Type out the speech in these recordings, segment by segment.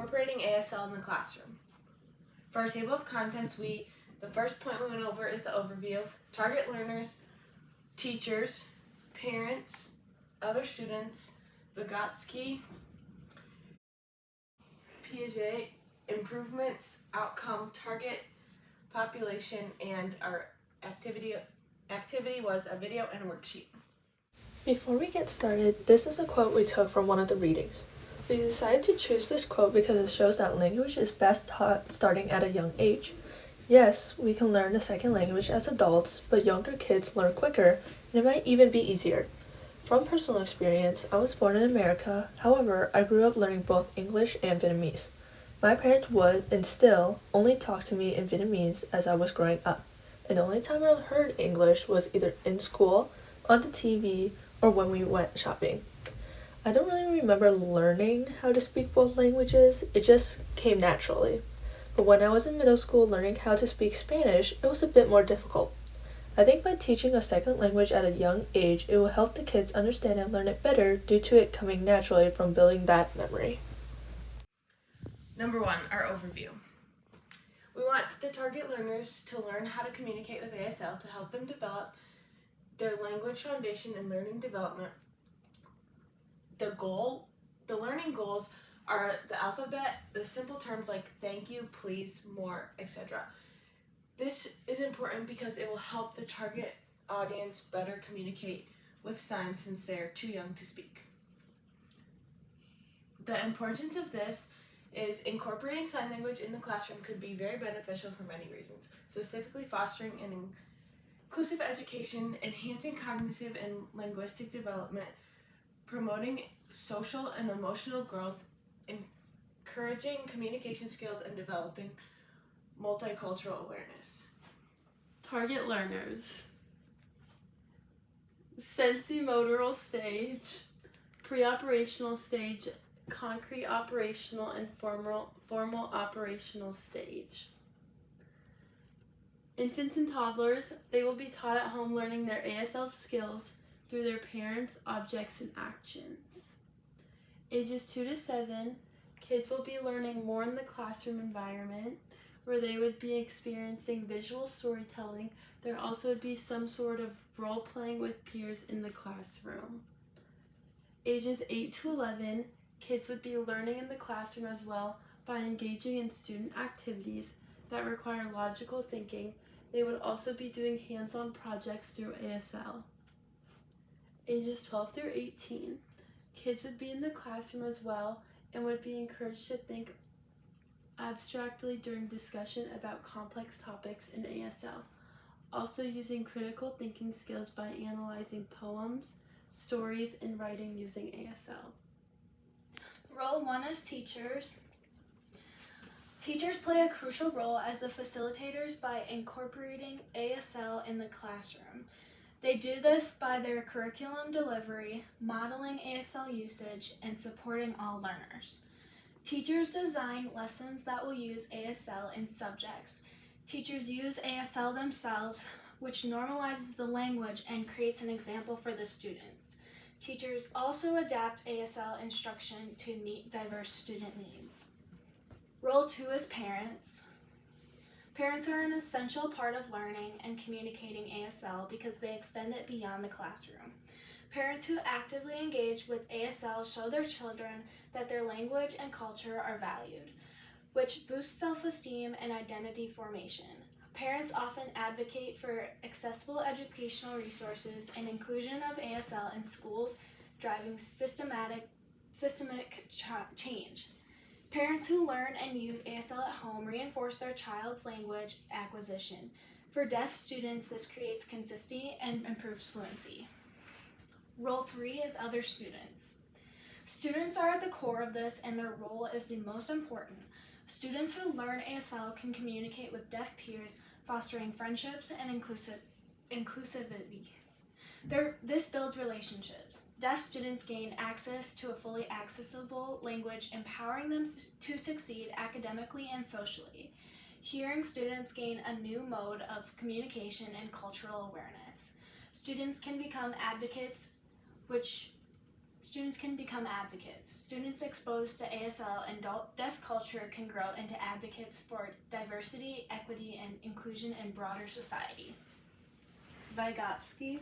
incorporating ASL in the classroom. For our table of contents, the first point we went over is the overview, target learners, teachers, parents, other students, Vygotsky, Piaget, improvements, outcome, target, population, and our activity was a video and a worksheet. Before we get started, this is a quote we took from one of the readings. We decided to choose this quote because it shows that language is best taught starting at a young age. Yes, we can learn a second language as adults, but younger kids learn quicker, and it might even be easier. From personal experience, I was born in America, however, I grew up learning both English and Vietnamese. My parents would, and still, only talk to me in Vietnamese as I was growing up, and the only time I heard English was either in school, on the TV, or when we went shopping. I don't really remember learning how to speak both languages, it just came naturally. But when I was in middle school learning how to speak Spanish, it was a bit more difficult. I think by teaching a second language at a young age, it will help the kids understand and learn it better due to it coming naturally from building that memory. Number 1, our overview. We want the target learners to learn how to communicate with ASL to help them develop their language foundation and learning development. The learning goals are the alphabet, the simple terms like thank you, please, more, etc. This is important because it will help the target audience better communicate with signs since they're too young to speak. The importance of this is incorporating sign language in the classroom could be very beneficial for many reasons, specifically fostering an inclusive education, enhancing cognitive and linguistic development, promoting social and emotional growth, encouraging communication skills, and developing multicultural awareness. Target learners: sensory-motoral stage, pre-operational stage, concrete operational, and formal operational stage. Infants and toddlers, they will be taught at home learning their ASL skills through their parents, objects, and actions. Ages 2 to 7, kids will be learning more in the classroom environment where they would be experiencing visual storytelling. There also would be some sort of role playing with peers in the classroom. Ages 8 to 11, kids would be learning in the classroom as well by engaging in student activities that require logical thinking. They would also be doing hands-on projects through ASL. Ages 12 through 18, kids would be in the classroom as well and would be encouraged to think abstractly during discussion about complex topics in ASL, also using critical thinking skills by analyzing poems, stories, and writing using ASL. Role 1 is teachers. Teachers play a crucial role as the facilitators by incorporating ASL in the classroom. They do this by their curriculum delivery, modeling ASL usage, and supporting all learners. Teachers design lessons that will use ASL in subjects. Teachers use ASL themselves, which normalizes the language and creates an example for the students. Teachers also adapt ASL instruction to meet diverse student needs. Role 2 is parents. Parents are an essential part of learning and communicating ASL because they extend it beyond the classroom. Parents who actively engage with ASL show their children that their language and culture are valued, which boosts self-esteem and identity formation. Parents often advocate for accessible educational resources and inclusion of ASL in schools, driving systematic change. Parents who learn and use ASL at home reinforce their child's language acquisition. For deaf students, this creates consistency and improves fluency. Role 3 is other students. Students are at the core of this, and their role is the most important. Students who learn ASL can communicate with deaf peers, fostering friendships and inclusivity. This builds relationships. Deaf students gain access to a fully accessible language, empowering them to succeed academically and socially. Hearing students gain a new mode of communication and cultural awareness. Students can become advocates, which Students can become advocates. Students exposed to ASL and deaf culture can grow into advocates for diversity, equity, and inclusion in broader society. Vygotsky.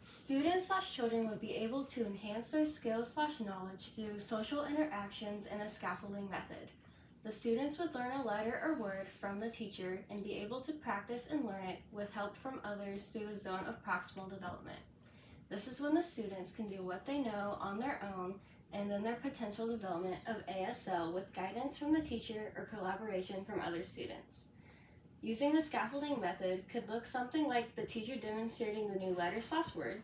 Students/children would be able to enhance their skills/knowledge through social interactions and a scaffolding method. The students would learn a letter or word from the teacher and be able to practice and learn it with help from others through the zone of proximal development. This is when the students can do what they know on their own and then their potential development of ASL with guidance from the teacher or collaboration from other students. Using the scaffolding method could look something like the teacher demonstrating the new letter/word,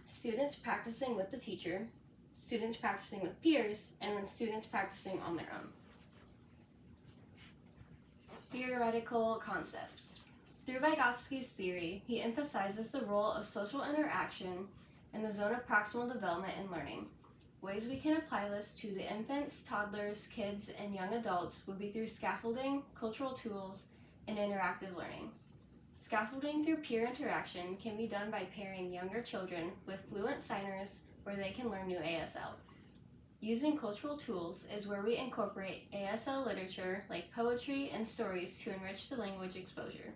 students practicing with the teacher, students practicing with peers, and then students practicing on their own. Theoretical concepts. Through Vygotsky's theory, he emphasizes the role of social interaction in the zone of proximal development and learning. Ways we can apply this to the infants, toddlers, kids, and young adults would be through scaffolding, cultural tools, and interactive learning. Scaffolding through peer interaction can be done by pairing younger children with fluent signers where they can learn new ASL. Using cultural tools is where we incorporate ASL literature like poetry and stories to enrich the language exposure.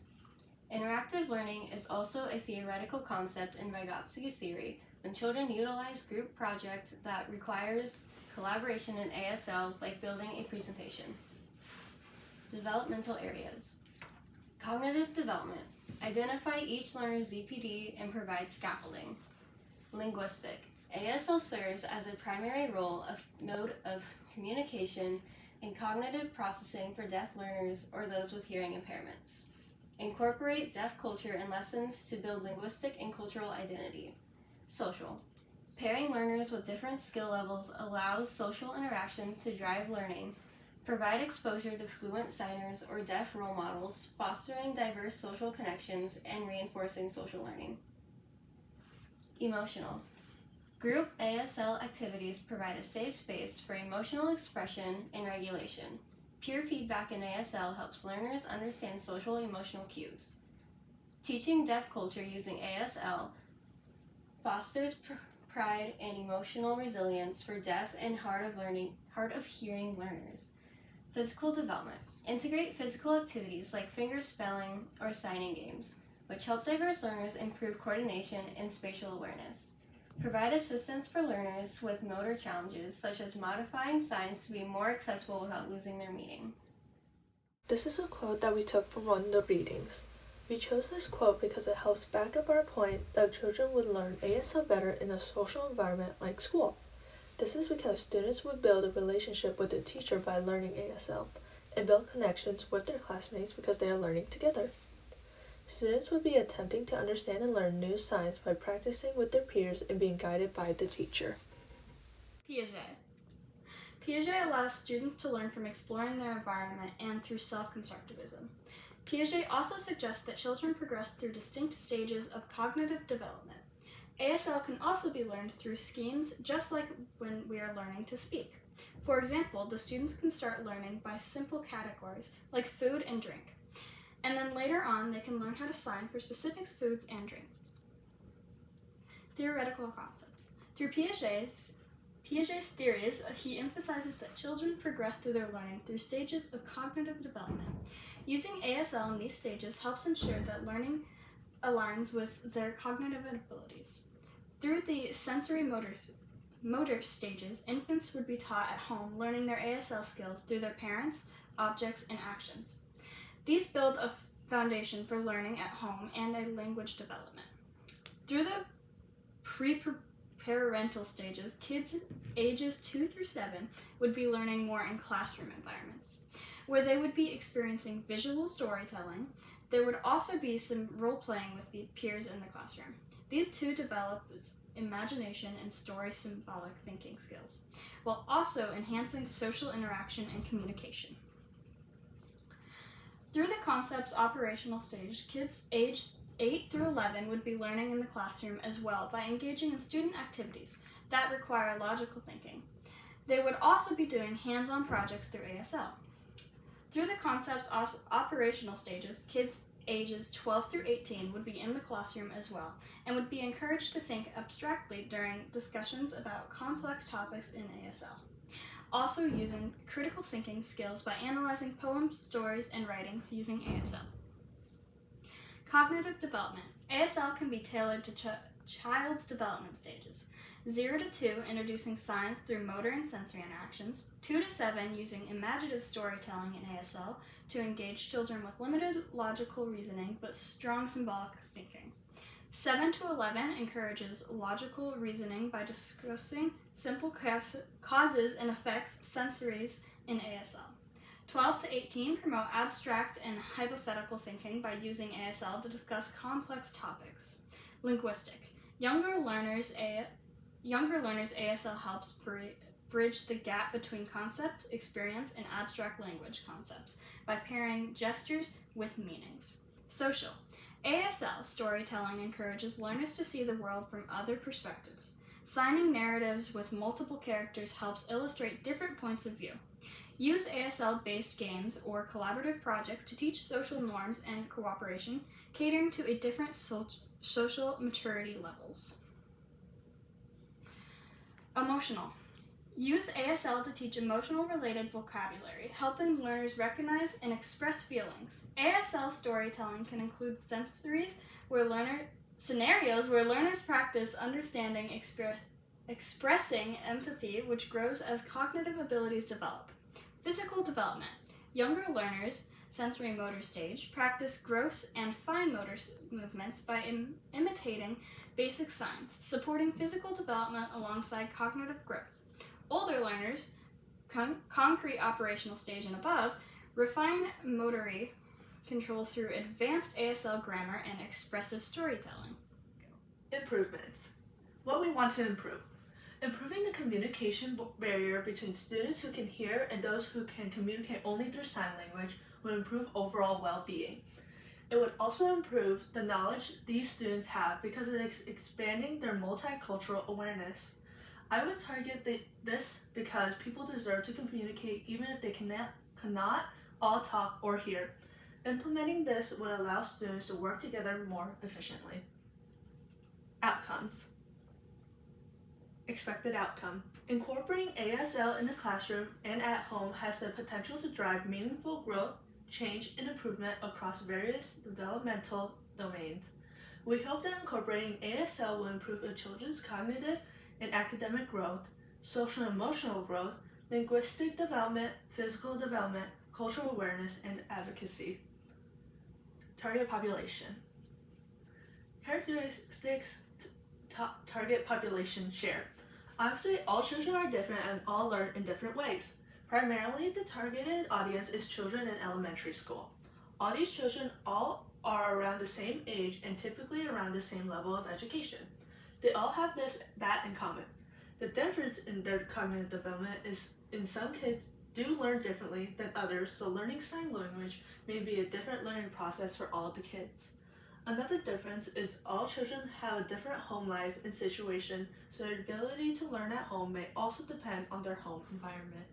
Interactive learning is also a theoretical concept in Vygotsky's theory when children utilize group projects that requires collaboration in ASL like building a presentation. Developmental areas. Cognitive development. Identify each learner's ZPD and provide scaffolding. Linguistic. ASL serves as a primary mode of communication and cognitive processing for deaf learners or those with hearing impairments. Incorporate deaf culture and lessons to build linguistic and cultural identity. Social. Pairing learners with different skill levels allows social interaction to drive learning. Provide exposure to fluent signers or deaf role models, fostering diverse social connections and reinforcing social learning. Emotional. Group ASL activities provide a safe space for emotional expression and regulation. Peer feedback in ASL helps learners understand social emotional cues. Teaching deaf culture using ASL fosters pride and emotional resilience for deaf and hard of hearing learners. Physical development. Integrate physical activities like finger spelling or signing games, which help diverse learners improve coordination and spatial awareness. Provide assistance for learners with motor challenges, such as modifying signs to be more accessible without losing their meaning. This is a quote that we took from one of the readings. We chose this quote because it helps back up our point that children would learn ASL better in a social environment like school. This is because students would build a relationship with the teacher by learning ASL and build connections with their classmates because they are learning together. Students would be attempting to understand and learn new signs by practicing with their peers and being guided by the teacher. Piaget. Piaget allows students to learn from exploring their environment and through self-constructivism. Piaget also suggests that children progress through distinct stages of cognitive development. ASL can also be learned through schemes just like when we are learning to speak. For example, the students can start learning by simple categories like food and drink. And then later on, they can learn how to sign for specific foods and drinks. Theoretical concepts. Through Piaget's theories, he emphasizes that children progress through their learning through stages of cognitive development. Using ASL in these stages helps ensure that learning aligns with their cognitive abilities. Through the sensory motor stages, infants would be taught at home learning their ASL skills through their parents, objects, and actions. These build a foundation for learning at home and a language development. Through the pre-parental stages, kids ages 2 through 7 would be learning more in classroom environments, where they would be experiencing visual storytelling. There would also be some role-playing with the peers in the classroom. These two develop imagination and story symbolic thinking skills, while also enhancing social interaction and communication. Through the concept's operational stage, kids aged 8 through 11 would be learning in the classroom as well by engaging in student activities that require logical thinking. They would also be doing hands-on projects through ASL. Through the concept's operational stages, kids ages 12 through 18 would be in the classroom as well and would be encouraged to think abstractly during discussions about complex topics in ASL. Also using critical thinking skills by analyzing poems, stories, and writings using ASL. Cognitive development. ASL can be tailored to child's development stages. 0 to 2, introducing science through motor and sensory interactions. 2 to 7, using imaginative storytelling in ASL to engage children with limited logical reasoning but strong symbolic thinking. 7 to 11 encourages logical reasoning by discussing simple causes and effects sensories in ASL. 12 to 18 promote abstract and hypothetical thinking by using ASL to discuss complex topics. Linguistic. Younger learners ASL helps bridge the gap between concept, experience, and abstract language concepts by pairing gestures with meanings. Social. ASL storytelling encourages learners to see the world from other perspectives. Signing narratives with multiple characters helps illustrate different points of view. Use ASL-based games or collaborative projects to teach social norms and cooperation, catering to a different social maturity levels. Emotional. Use ASL to teach emotional-related vocabulary, helping learners recognize and express feelings. ASL storytelling can include scenarios where learners practice understanding, expressing empathy, which grows as cognitive abilities develop. Physical development. Younger learners, sensory motor stage, practice gross and fine motor movements by imitating basic signs, supporting physical development alongside cognitive growth. Older learners, concrete operational stage and above, refine motory control through advanced ASL grammar and expressive storytelling. Improvements. What we want to improve. Improving the communication barrier between students who can hear and those who can communicate only through sign language would improve overall well-being. It would also improve the knowledge these students have because it is expanding their multicultural awareness. I would target this because people deserve to communicate even if they cannot all talk or hear. Implementing this would allow students to work together more efficiently. Outcomes. Expected outcome. Incorporating ASL in the classroom and at home has the potential to drive meaningful growth, change, and improvement across various developmental domains. We hope that incorporating ASL will improve a children's cognitive and academic growth, social and emotional growth, linguistic development, physical development, cultural awareness, and advocacy. Target population. Characteristics target population share. Obviously, all children are different and all learn in different ways. Primarily, the targeted audience is children in elementary school. All these children all are around the same age and typically around the same level of education. They all have that in common. The difference in their cognitive development is in some kids do learn differently than others, so learning sign language may be a different learning process for all the kids. Another difference is all children have a different home life and situation, so their ability to learn at home may also depend on their home environment.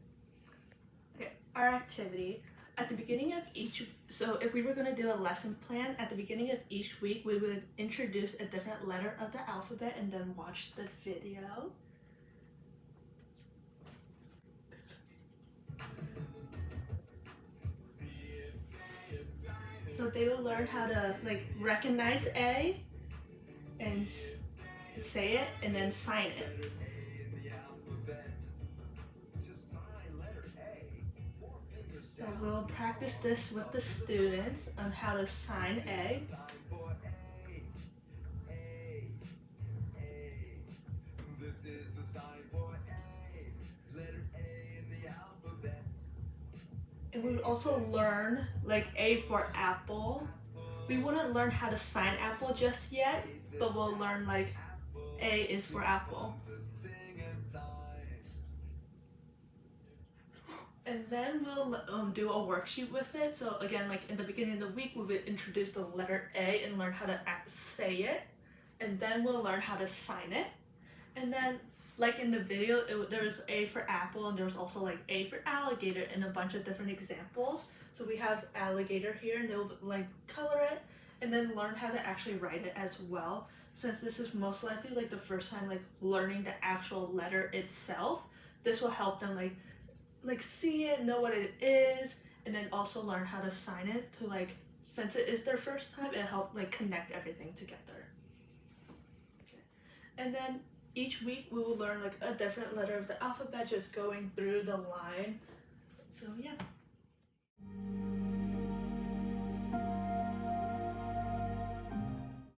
Okay, our activity. At the beginning of so if we were going to do a lesson plan, at the beginning of each week, we would introduce a different letter of the alphabet and then watch the video. So they will learn how to recognize A and say it and then sign it. So we'll practice this with the students on how to sign A. This is the sign for A, letter A in the alphabet. And we would also learn A for apple. We wouldn't learn how to sign apple just yet, but we'll learn A is for apple. And then we'll do a worksheet with it. So again, in the beginning of the week, we would introduce the letter A and learn how to say it. And then we'll learn how to sign it. And then like in the video, there was A for apple, and there was also like A for alligator and a bunch of different examples. So we have alligator here, and they'll like color it and then learn how to actually write it as well. Since this is most likely like the first time like learning the actual letter itself, this will help them like see it, know what it is, and then also learn how to sign it to like, since it is their first time, it helped like connect everything together. Okay. And then each week we will learn like a different letter of the alphabet, just going through the line. So yeah.